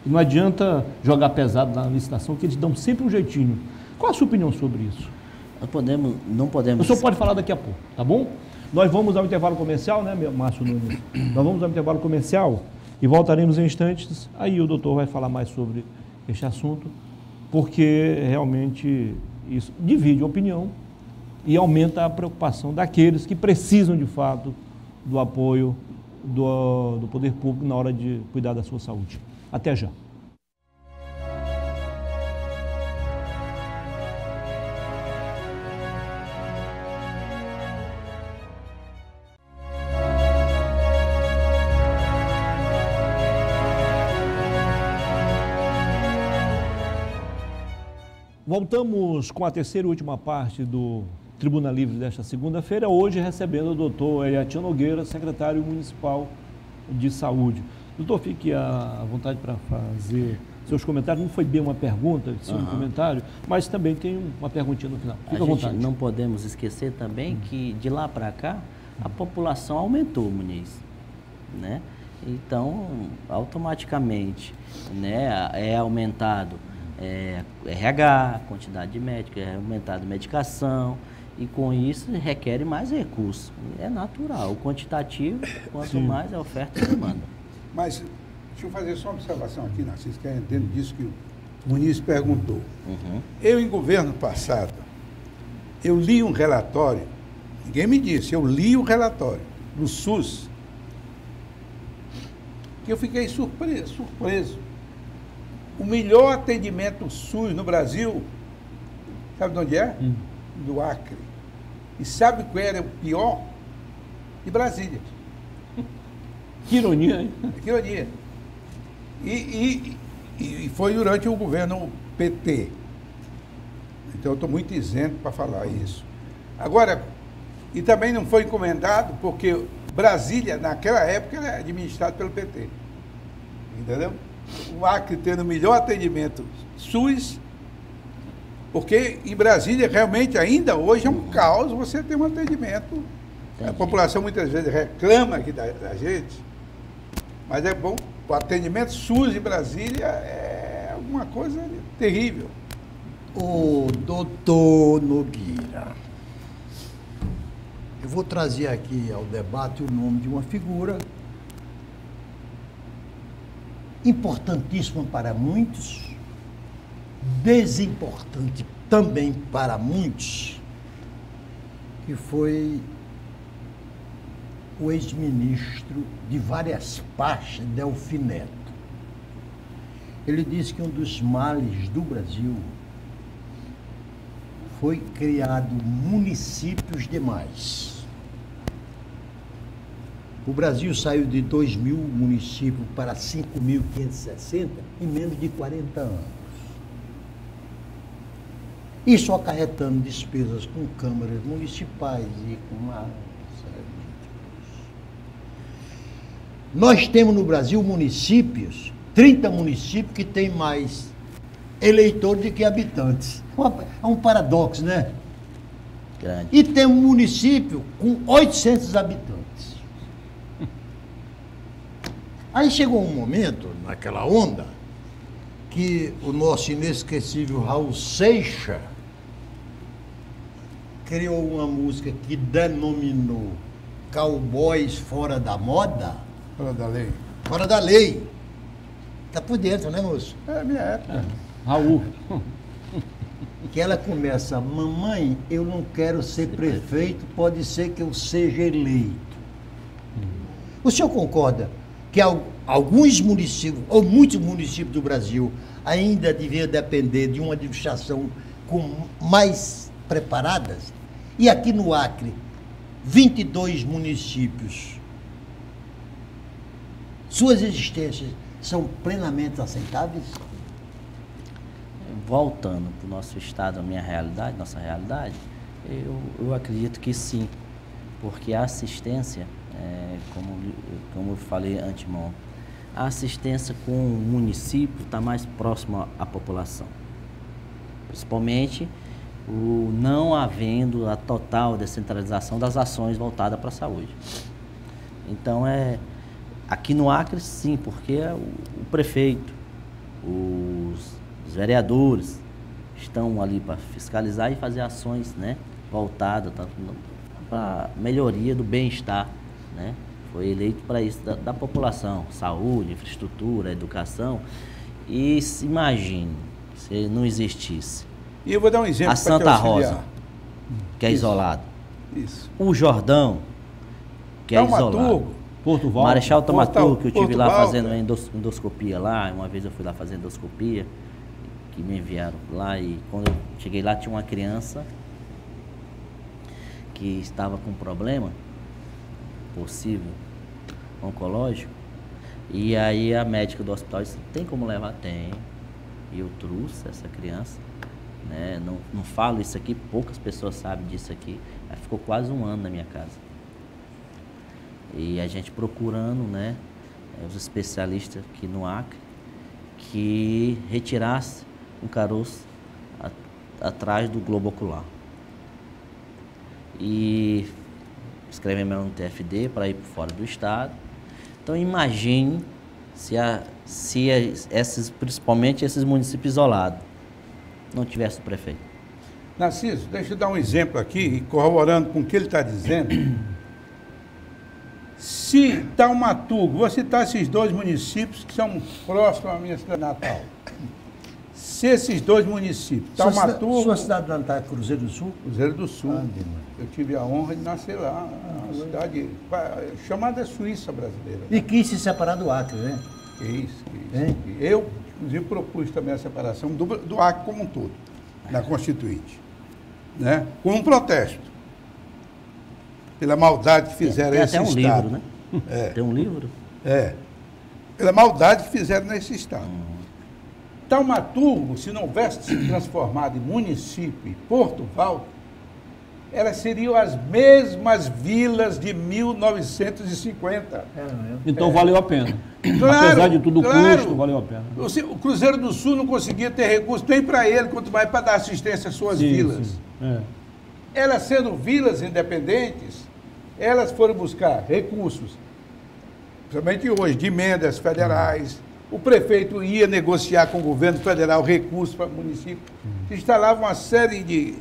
E não adianta jogar pesado na licitação, que eles dão sempre um jeitinho. Qual a sua opinião sobre isso?
Não podemos...
O senhor pode falar daqui a pouco, tá bom? Nós vamos ao intervalo comercial, né, Márcio Nunes? Nós vamos ao intervalo comercial e voltaremos em instantes. Aí o doutor vai falar mais sobre este assunto, porque realmente isso divide a opinião e aumenta a preocupação daqueles que precisam, de fato, do apoio do poder público na hora de cuidar da sua saúde. Até já. Voltamos com a terceira e última parte do Tribuna Livre desta segunda-feira, hoje recebendo o doutor Eliatian Nogueira, secretário municipal de saúde. Doutor, fique à vontade para fazer seus comentários. Não foi bem uma pergunta, sim um comentário, mas também tem uma perguntinha no final. Fique à vontade.
Não podemos esquecer também que de lá para cá a população aumentou, Muniz, né? Então, automaticamente, né, é aumentado RH, quantidade de médicos, é aumentado medicação, e com isso requer mais recursos. É natural, o quantitativo, quanto mais a oferta e demanda.
Mas deixa eu fazer só uma observação aqui, Narciso, que é dentro disso que o Muniz perguntou. Eu, em governo passado, eu li um relatório, ninguém me disse, eu li o relatório do SUS, que eu fiquei surpreso. O melhor atendimento SUS no Brasil, sabe de onde é? Do Acre. E sabe qual era o pior? De Brasília.
Que ironia, hein?
Que ironia. E foi durante o governo PT. Então eu estou muito isento para falar isso. Agora, e também não foi encomendado, porque Brasília, naquela época, era administrado pelo PT. Entendeu? O Acre tendo o melhor atendimento SUS, porque em Brasília realmente ainda hoje é um caos você ter um atendimento. Entendi. A população muitas vezes reclama aqui da gente, mas é bom. O atendimento SUS em Brasília é alguma coisa terrível.
O doutor Nogueira, eu vou trazer aqui ao debate o nome de uma figura importantíssima para muitos, desimportante também para muitos, que foi o ex-ministro de várias pastas, Delfim Neto. Ele disse que um dos males do Brasil foi criado municípios demais. O Brasil saiu de 2.000 municípios para 5.560 em menos de 40 anos. Isso acarretando despesas com câmaras municipais e com uma série de coisas. Nós temos no Brasil municípios, 30 municípios que têm mais eleitores do que habitantes. É um paradoxo, né?
Grande.
E tem um município com 800 habitantes. Aí chegou um momento, naquela onda, que o nosso inesquecível Raul Seixas criou uma música que denominou Cowboys Fora da Moda.
Fora da lei.
Fora da lei. Tá por dentro, né, moço?
É minha época.
Raul.
Que ela começa, mamãe, eu não quero ser prefeito, pode ser que eu seja eleito. O senhor concorda que alguns municípios, ou muitos municípios do Brasil, ainda deviam depender de uma administração mais preparadas? E aqui no Acre, 22 municípios, suas existências são plenamente aceitáveis?
Voltando para o nosso estado, a minha realidade, nossa realidade, eu acredito que sim, porque a assistência, como eu falei antemão, a assistência com o município está mais próximo à população, principalmente o não havendo a total descentralização das ações voltadas para a saúde. Então, aqui no Acre, sim, porque o prefeito, os vereadores estão ali para fiscalizar e fazer ações, né, voltadas para a melhoria do bem-estar, né? Foi eleito para isso, da população, saúde, infraestrutura, educação. E se imagine, se não existisse
E eu vou dar um exemplo
a Santa Rosa, que é isolado.
Isso.
O Jordão, que é isolado.
Taumaturgo,
Porto Valdo.
Marechal Taumaturgo, que eu tive
Porto
lá
Valdo.
fazendo endoscopia lá. Uma vez eu fui lá fazer endoscopia, que me enviaram lá, e quando eu cheguei lá tinha uma criança que estava com problema possível oncológico, e aí a médica do hospital disse: tem como levar? Tem. E eu trouxe essa criança, né? Não falo isso aqui, poucas pessoas sabem disso aqui. Ela ficou quase um ano na minha casa. E a gente procurando, né, os especialistas aqui no Acre, que retirasse um caroço atrás do globo ocular. E escrevemos no TFD para ir para fora do estado. Então imagine se principalmente esses municípios isolados não tivesse o prefeito.
Narciso, deixa eu dar um exemplo aqui, e corroborando com o que ele está dizendo. Se Taumaturgo, vou citar esses dois municípios que são próximos à minha cidade natal. Se esses dois municípios, Taumaturgo...
Sua cidade natal é Cruzeiro do Sul?
Cruzeiro do Sul.
Ah, demais.
Eu tive a honra de nascer lá, uma cidade chamada Suíça brasileira.
E quis se separar do Acre, né?
Que isso.
Hein?
Eu, inclusive, propus também a separação do Acre como um todo, da Constituinte, né? Com um protesto, pela maldade que fizeram
Tem
esse
até um
Estado.
livro, né?
É.
Tem um livro?
Pela maldade que fizeram nesse Estado. Taumaturgo, se não houvesse se transformado em município e Porto Valdo, elas seriam as mesmas vilas de 1950.
Então valeu a pena.
Claro,
Apesar de tudo o
claro.
custo, valeu a pena.
O Cruzeiro do Sul não conseguia ter recurso nem para ele, quanto mais para dar assistência às suas
Sim,
vilas.
sim. É.
Elas sendo vilas independentes, elas foram buscar recursos, principalmente hoje, de emendas federais. O prefeito ia negociar com o governo federal recursos para o município. Se instalava uma série de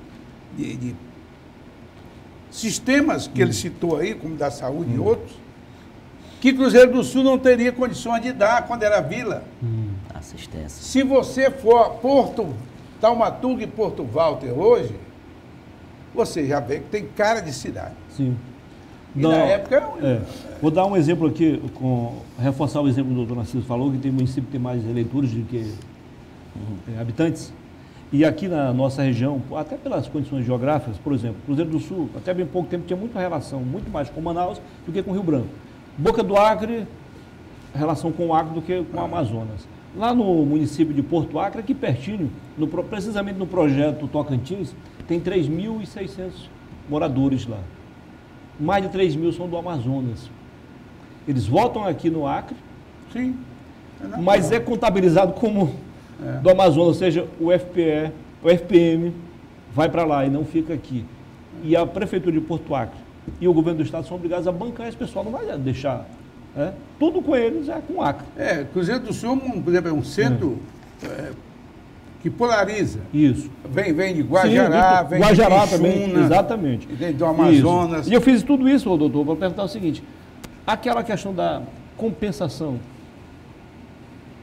sistemas que ele citou aí, como da saúde e outros, que Cruzeiro do Sul não teria condições de dar quando era vila.
Assistência.
Se você for Taumaturgo e Porto Walter hoje, você já vê que tem cara de cidade.
Sim.
E na época...
Vou dar um exemplo aqui, reforçar o exemplo que o doutor Narciso falou, que tem município que tem mais eleitores do que habitantes. E aqui na nossa região, até pelas condições geográficas, por exemplo, Cruzeiro do Sul, até bem pouco tempo, tinha muita relação, muito mais com Manaus do que com Rio Branco. Boca do Acre, relação com o Acre do que com o Amazonas. Lá no município de Porto Acre, aqui pertinho, precisamente no projeto Tocantins, tem 3.600 moradores lá. Mais de 3 mil são do Amazonas. Eles votam aqui no Acre,
Sim.
mas é contabilizado como do Amazonas, ou seja, o FPM vai para lá e não fica aqui. E a Prefeitura de Porto Acre e o Governo do Estado são obrigados a bancar esse pessoal, não vai deixar. Tudo com eles é com o Acre.
Cruzeiro do Sul, por exemplo, é um centro que polariza.
Isso.
Vem de Guajará,
Sim,
vem
Guajará
de
também,
Ixuna,
exatamente.
vem do Amazonas.
Isso. E eu fiz tudo isso, doutor, para perguntar o seguinte: aquela questão da compensação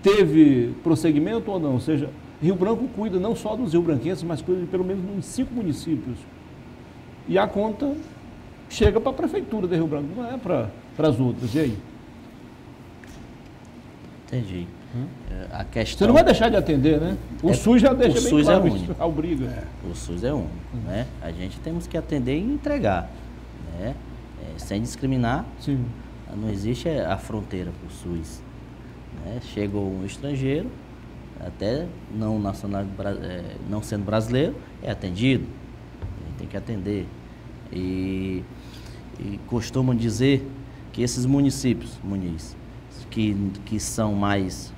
teve prosseguimento ou não? Ou seja, Rio Branco cuida não só dos rio-branquenses, mas cuida de pelo menos uns 5 municípios. E a conta chega para a Prefeitura de Rio Branco, não é para as outras. E aí?
Entendi. A questão...
Você não vai deixar de atender, né? O SUS já deixa
o
bem
SUS
claro
é
isso,
único.
a briga.
O SUS é único, né? A gente temos que atender e entregar, né? sem discriminar,
Sim.
não existe a fronteira para o SUS. Né? Chegou um estrangeiro, até não, não sendo brasileiro, é atendido. Tem que atender. E costumam dizer que esses municípios, Muniz, que são mais,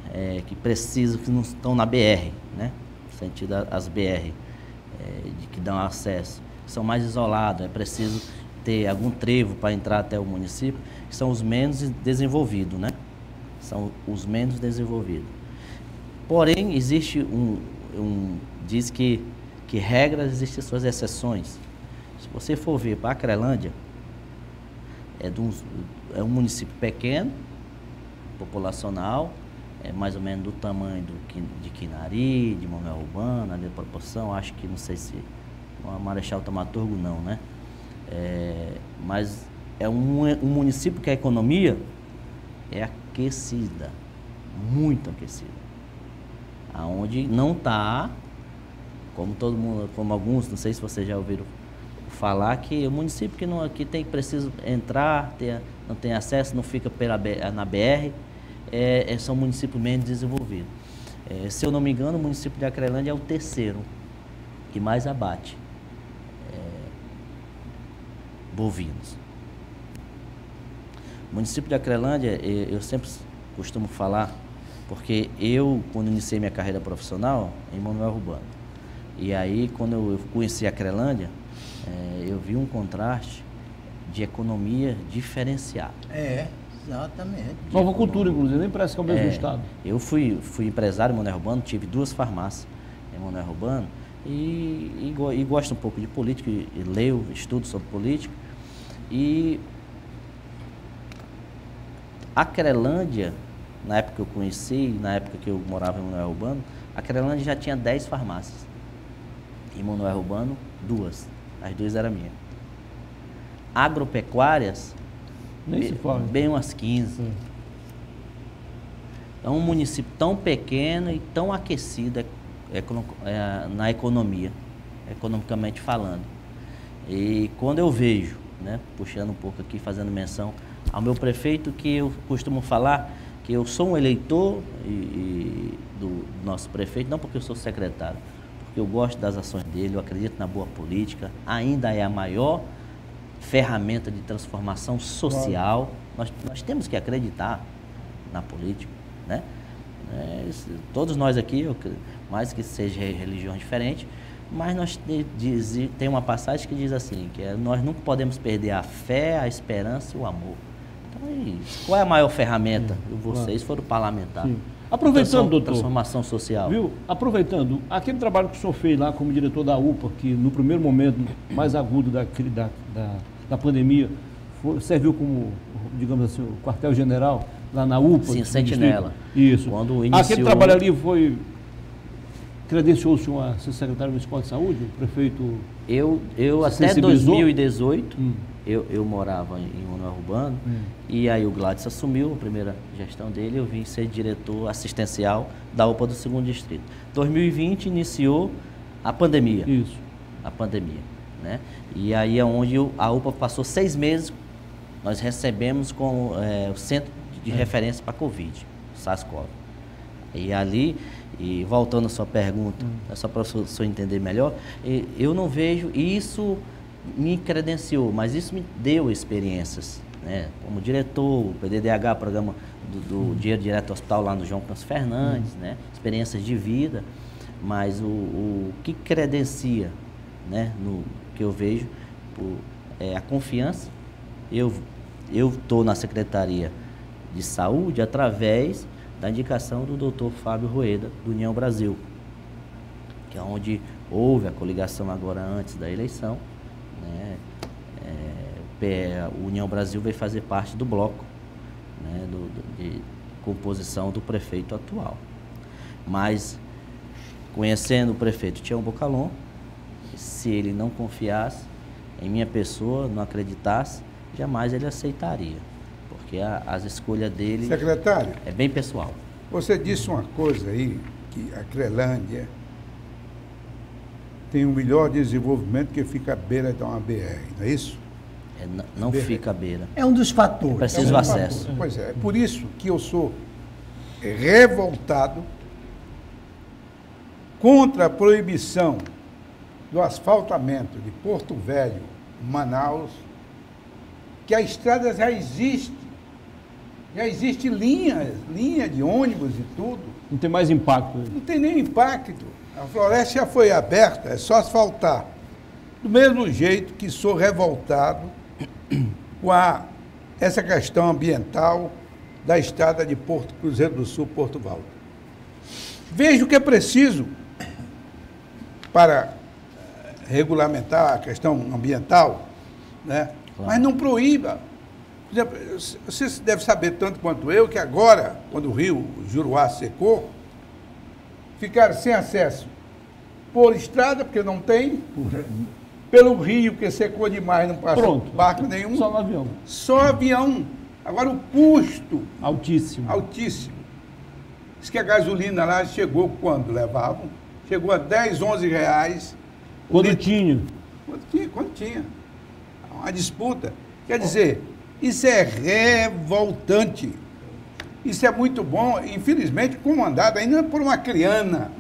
que precisam, que não estão na BR, né? No sentido as BR, que dão acesso, são mais isolados, é preciso ter algum trevo para entrar até o município, que são os menos desenvolvidos, né? São os menos desenvolvidos. Porém, existe diz que regras existem suas exceções. Se você for ver para a Acrelândia, é um município pequeno, populacional, mais ou menos do tamanho de Quinari, de Manuel Urbano, ali a proporção, acho que não sei se a Marechal Thaumaturgo não, né? Mas é um município que a economia é aquecida, muito aquecida. Aonde não está, como todo mundo, como alguns, não sei se vocês já ouviram falar, que o município que precisa entrar, não tem acesso, não fica na BR, são municípios menos desenvolvidos. Se eu não me engano, o município de Acrelândia é o terceiro que mais abate bovinos. O município de Acrelândia, eu sempre costumo falar, porque eu, quando iniciei minha carreira profissional, em Manuel Urbano, e aí, quando eu conheci a Acrelândia, eu vi um contraste de economia diferenciado.
Exatamente.
Nova cultura, inclusive, nem parece que é o mesmo estado.
Eu fui empresário em Manuel Urbano, tive 2 farmácias em Manuel Urbano e gosto um pouco de política, e leio, estudo sobre política. E a Acrelândia, na época que eu conheci, na época que eu morava em Manuel Urbano, a Acrelândia já tinha 10 farmácias. Em Manuel Urbano, 2. As 2 eram minhas. Agropecuárias, bem umas 15. É um município tão pequeno e tão aquecido na economia, economicamente falando. E quando eu vejo, né, puxando um pouco aqui, fazendo menção ao meu prefeito, que eu costumo falar que eu sou um eleitor do nosso prefeito, não porque eu sou secretário, porque eu gosto das ações dele, eu acredito na boa política, ainda é a maior ferramenta de transformação social. Nós temos que acreditar na política, né? Todos nós aqui, mais que seja religião diferente, mas nós tem uma passagem que diz assim, que nós nunca podemos perder a fé, a esperança e o amor. Então, qual é a maior ferramenta? Vocês foram parlamentares.
Sim. Aproveitando, doutor,
transformação social.
Viu? Aproveitando, aquele trabalho que o senhor fez lá como diretor da UPA, que no primeiro momento mais agudo da pandemia, serviu como, digamos assim, o quartel-general lá na UPA.
Sim, Sentinela.
Isso.
Quando iniciou...
Aquele trabalho ali credenciou o senhor a ser secretário municipal de saúde, o prefeito?
Eu até 2018, eu morava em Manuel Urbano, e aí o Gladys assumiu a primeira gestão dele, eu vim ser diretor assistencial da UPA do 2º Distrito. 2020 iniciou a pandemia.
Isso.
A pandemia, né? E aí é onde a UPA passou 6 meses, nós recebemos com o centro de referência para a Covid, SARS-CoV. E ali, e voltando à sua pergunta, só para o senhor entender melhor, eu não vejo, e isso me credenciou, mas isso me deu experiências, né? Como diretor, o PDDH, programa do Dinheiro Direto ao Hospital lá no João Campos Fernandes, né? Experiências de vida, mas o que credencia, né? No que eu vejo, é a confiança. Eu estou na Secretaria de Saúde através da indicação do Dr. Fábio Rueda, do União Brasil, que é onde houve a coligação agora antes da eleição, né? O União Brasil veio fazer parte do bloco, né, de composição do prefeito atual. Mas, conhecendo o prefeito Tião Bocalon, se ele não confiasse em minha pessoa, não acreditasse, jamais ele aceitaria, porque as escolhas dele...
Secretário,
é bem pessoal.
Você disse uma coisa aí, que a Acrelândia tem um melhor desenvolvimento que fica à beira de uma BR, não é isso?
Não fica à beira.
É um dos fatores.
Precisa do acesso.
Pois é por isso que eu sou revoltado contra a proibição do asfaltamento de Porto Velho, Manaus, que a estrada já existe linha de ônibus e tudo.
Não tem mais impacto.
Não tem nem impacto. A floresta já foi aberta, é só asfaltar. Do mesmo jeito que sou revoltado com essa questão ambiental da estrada de Porto Cruzeiro do Sul, Porto Valdo. Vejo que é preciso para regulamentar a questão ambiental, né? Claro. Mas não proíba. Por exemplo, você deve saber tanto quanto eu que agora, quando o rio Juruá secou, ficaram sem acesso por estrada, porque não tem, pelo rio, que secou demais, não passou barco nenhum.
Só no avião.
Só avião. Agora o custo...
Altíssimo.
Altíssimo. Diz que a gasolina lá chegou quando levavam? Chegou a 10, 11 reais.
Quando tinha.
Quando tinha. Uma disputa. Quer dizer, isso é revoltante. Isso é muito bom, infelizmente comandado ainda por uma criana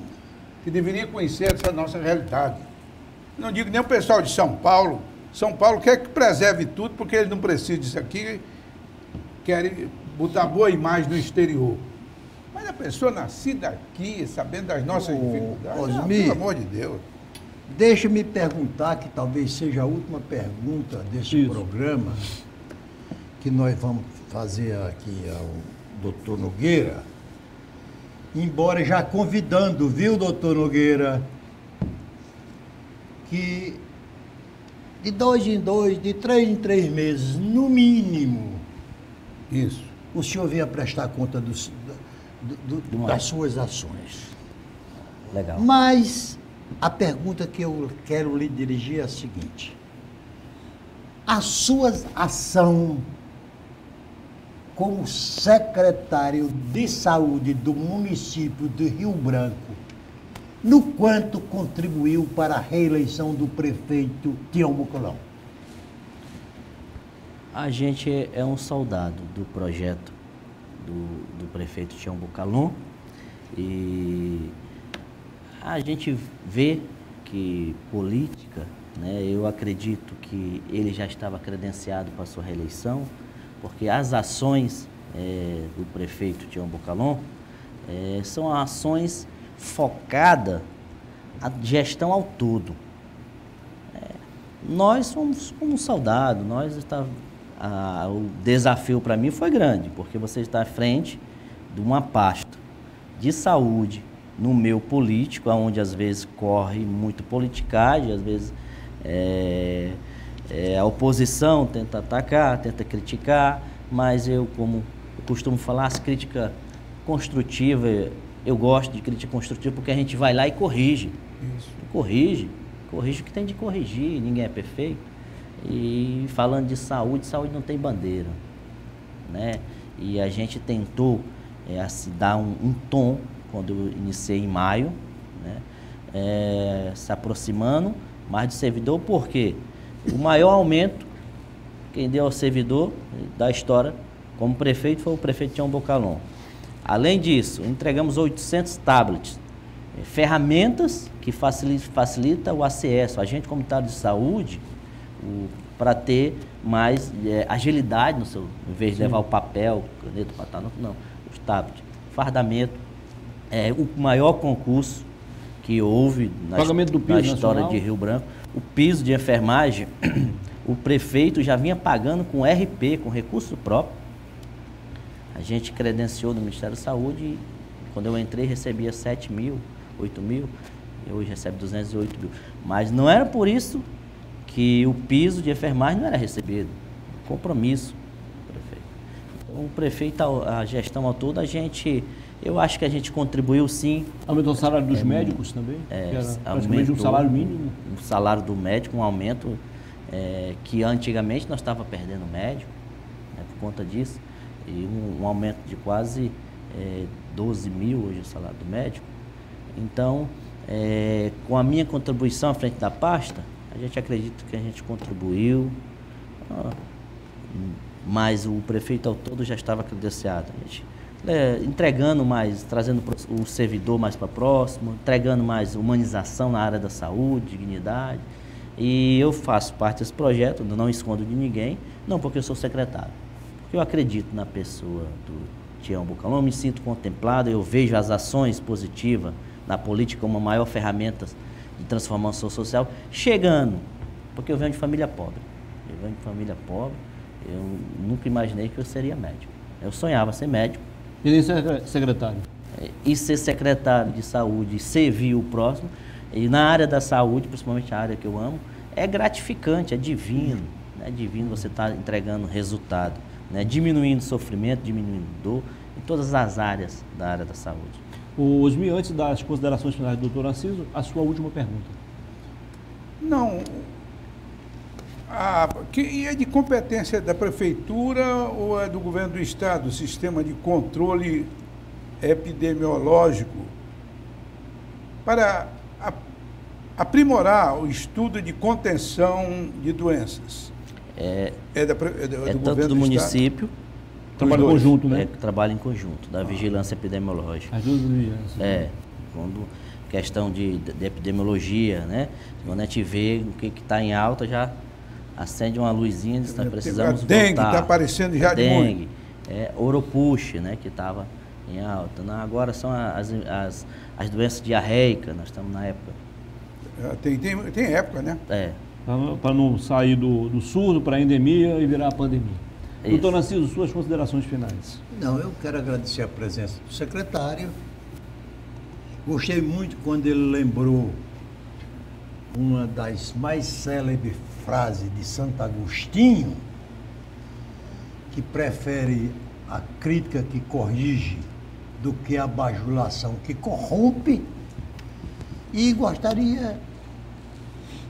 que deveria conhecer essa nossa realidade. Não digo nem o pessoal de São Paulo. São Paulo quer que preserve tudo, porque eles não precisam disso aqui, querem botar boa imagem no exterior. Mas a pessoa nascida aqui, sabendo das nossas dificuldades, pelo amor de Deus.
Deixa-me perguntar, que talvez seja a última pergunta desse programa, que nós vamos fazer aqui ao doutor Nogueira, embora já convidando, viu, doutor Nogueira, que de 2 em 2, de 3 em 3 meses, no mínimo,
isso,
o senhor venha prestar conta das suas ações.
Legal.
Mas a pergunta que eu quero lhe dirigir é a seguinte: a sua ação como secretário de saúde do município de Rio Branco, no quanto contribuiu para a reeleição do prefeito Tião Bocolão?
A gente é um soldado do projeto do prefeito Tião Bocolão, e a gente vê que política, né, eu acredito que ele já estava credenciado para a sua reeleição, porque as ações do prefeito Tião Bocolão são ações focadas à gestão ao todo. Nós somos um soldado, o desafio para mim foi grande, porque você está à frente de uma pasta de saúde no meio político, onde às vezes corre muito politicagem, às vezes a oposição tenta atacar, tenta criticar, mas como eu costumo falar, as críticas construtivas, eu gosto de crítica construtiva porque a gente vai lá e corrige. Isso. Corrige o que tem de corrigir, ninguém é perfeito. E falando de saúde não tem bandeira, né? E a gente tentou dar um tom quando eu iniciei em maio, né? Se aproximando mais do servidor, porque o maior aumento, quem deu ao servidor da história como prefeito foi o prefeito Tião Bocolão. Além disso, entregamos 800 tablets, ferramentas que facilita o acesso, o agente comunitário de saúde, para ter mais agilidade no seu, em vez de levar o papel, caneta, não, os tablets, fardamento, o maior concurso que houve na história de Rio Branco, o piso de enfermagem, o prefeito já vinha pagando com RP, com recurso próprio. A gente credenciou no Ministério da Saúde e quando eu entrei recebia 7 mil, 8 mil, e hoje recebe 208 mil. Mas não era por isso que o piso de enfermagem não era recebido. Compromisso, prefeito. Então, o prefeito, a gestão ao todo, eu acho que a gente contribuiu sim.
Aumentou o salário dos médicos também? Praticamente um salário mínimo.
O salário do médico, um aumento que antigamente nós estávamos perdendo médico, né, por conta disso. E um aumento de quase 12 mil hoje o salário do médico. Então, com a minha contribuição à frente da pasta, a gente acredita que a gente contribuiu mas o prefeito ao todo já estava credenciado. A gente, entregando mais, trazendo o servidor mais para próximo, entregando mais humanização na área da saúde, dignidade. E eu faço parte desse projeto, não escondo de ninguém, não porque eu sou secretário, porque eu acredito na pessoa do Tião Bucalon, eu me sinto contemplado, eu vejo as ações positivas na política como a maior ferramenta de transformação social, chegando, porque eu venho de família pobre. Eu nunca imaginei que eu seria médico. Eu sonhava ser médico.
E nem secretário?
E ser secretário de saúde, servir o próximo. E na área da saúde, principalmente a área que eu amo, é gratificante, é divino. É divino você estar entregando resultado, né? Diminuindo sofrimento, diminuindo dor, em todas as áreas da área da saúde.
Osmi, antes das considerações finais do doutor Narciso, a sua última pergunta.
Não. Que é de competência da prefeitura ou é do governo do estado, o sistema de controle epidemiológico, para aprimorar o estudo de contenção de doenças?
Tanto do município,
trabalho em conjunto, né?
Trabalho em conjunto, da vigilância epidemiológica.
As duas vigilâncias.
Quando questão de epidemiologia, né? Quando a gente vê o que está em alta, já acende uma luzinha e diz, precisamos voltar.
A dengue está aparecendo já de muito.
Oropuche, né? Que estava em alta. Agora são as doenças diarreicas, nós estamos na época.
Tem época, né?
Para não sair do surdo para a endemia e virar a pandemia.
Isso.
Doutor Narciso, suas considerações finais.
Não, eu quero agradecer a presença do secretário. Gostei muito quando ele lembrou uma das mais célebres frases de Santo Agostinho, que prefere a crítica que corrige do que a bajulação que corrompe, e gostaria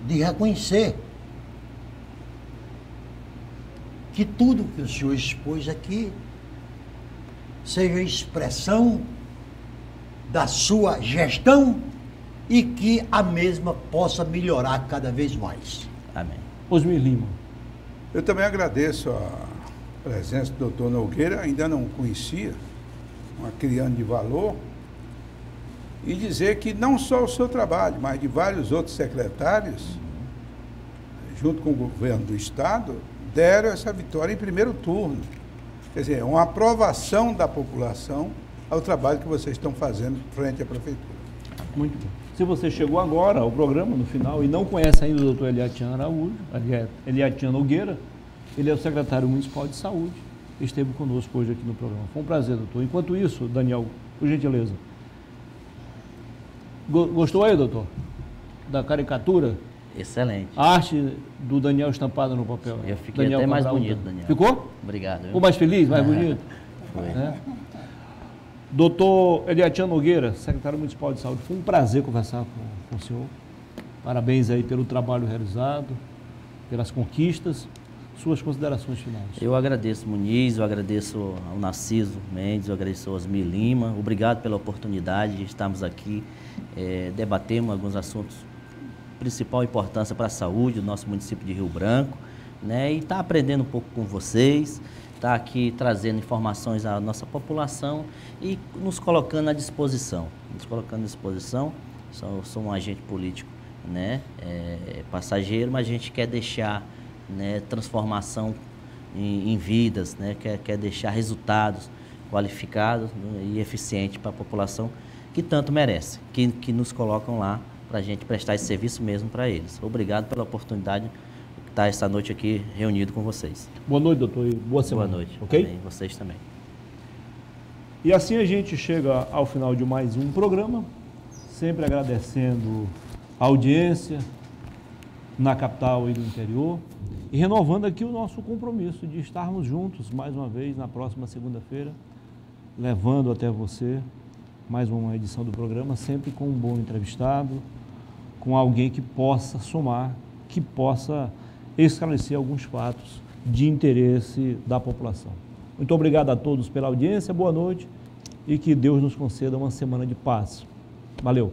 de reconhecer que tudo que o senhor expôs aqui seja expressão da sua gestão e que a mesma possa melhorar cada vez mais.
Amém.
Osmi Lima.
Eu também agradeço a presença do doutor Nogueira, ainda não conhecia, uma criança de valor, e dizer que não só o seu trabalho, mas de vários outros secretários, junto com o governo do estado, deram essa vitória em primeiro turno. Quer dizer, é uma aprovação da população ao trabalho que vocês estão fazendo frente à prefeitura.
Muito bom. Se você chegou agora ao programa, no final, e não conhece ainda o doutor Eliatian Araújo, Eliatian Nogueira, ele é o secretário municipal de saúde, esteve conosco hoje aqui no programa. Foi um prazer, doutor. Enquanto isso, Daniel, por gentileza. Gostou aí, doutor? Da caricatura?
Excelente.
A arte do Daniel estampada no papel.
Eu fiquei
Daniel
até mais
Cabral,
bonito, Daniel.
Ficou?
Obrigado.
Ficou mais feliz, mais bonito?
Foi.
Doutor Eliatian Nogueira, secretário municipal de saúde, foi um prazer conversar com o senhor. Parabéns aí pelo trabalho realizado, pelas conquistas. Suas considerações finais.
Eu agradeço, Muniz, eu agradeço ao Narciso Mendes, eu agradeço ao Osmi Lima. Obrigado pela oportunidade de estarmos aqui, debatemos alguns assuntos de principal importância para a saúde do nosso município de Rio Branco, né? E estar aprendendo um pouco com vocês, estar aqui trazendo informações à nossa população e nos colocando à disposição. Sou um agente político, né? Passageiro, mas a gente quer deixar, né, transformação em vidas, né? Quer deixar resultados qualificados, né, e eficientes para a população que tanto merece, que nos colocam lá para a gente prestar esse serviço mesmo para eles. Obrigado pela oportunidade de estar esta noite aqui reunido com vocês.
Boa noite, doutor, e boa semana.
Boa noite.
Ok?
Também, vocês também.
E assim a gente chega ao final de mais um programa, sempre agradecendo a audiência na capital e no interior, e renovando aqui o nosso compromisso de estarmos juntos mais uma vez na próxima segunda-feira, levando até você mais uma edição do programa, sempre com um bom entrevistado, com alguém que possa somar, que possa esclarecer alguns fatos de interesse da população. Muito obrigado a todos pela audiência, boa noite e que Deus nos conceda uma semana de paz. Valeu!